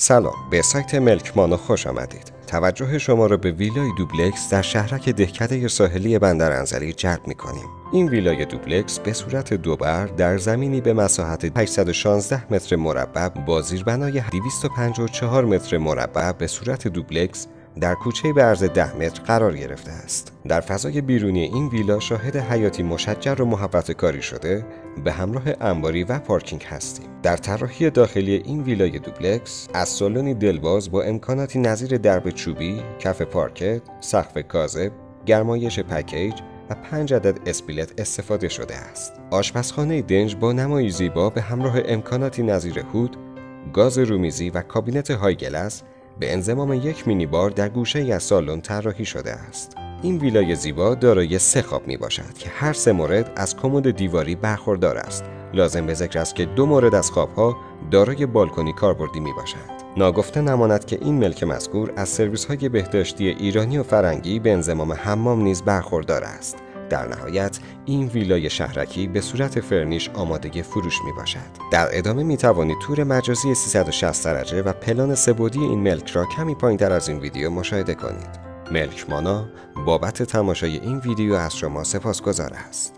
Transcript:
سلام، به سایت ملکمانو خوش آمدید. توجه شما را به ویلای دوبلکس در شهرک دهکده ساحلی بندر انزلی جلب می‌کنیم. این ویلای دوبلکس به صورت دوبر در زمینی به مساحت 816 متر مربع با زیربنای 254 متر مربع به صورت دوبلکس در کوچه به عرض 10 متر قرار گرفته است. در فضای بیرونی این ویلا شاهد حیاتی مشجر و محوطه کاری شده به همراه انباری و پارکینگ هستیم. در طراحی داخلی این ویلای دوبلکس از سالنی دلواز با امکاناتی نظیر درب چوبی، کف پارکت، سقف کاذب، گرمایش پکیج و 5 عدد اسپیلت استفاده شده است. آشپزخانه دنج با نمایی زیبا به همراه امکاناتی نظیر هود، گاز رومیزی و کابینت های گلس به انضمام یک مینی بار در گوشه از سالن طراحی شده است. این ویلای زیبا دارای 3 خواب می باشد که هر 3 مورد از کمد دیواری برخوردار است. لازم به ذکر است که 2 مورد از خوابها دارای بالکنی کاربردی می باشند. ناگفته نماند که این ملک مذکور از سرویس های بهداشتی ایرانی و فرنگی به انضمام حمام نیز برخوردار است. در نهایت این ویلای شهرکی به صورت فرنیش آماده فروش می باشد. در ادامه می توانید تور مجازی 360 درجه و پلان 3 بعدی این ملک را کمی پایین‌تر از این ویدیو مشاهده کنید. ملکمانو بابت تماشای این ویدیو از شما سپاسگزار است.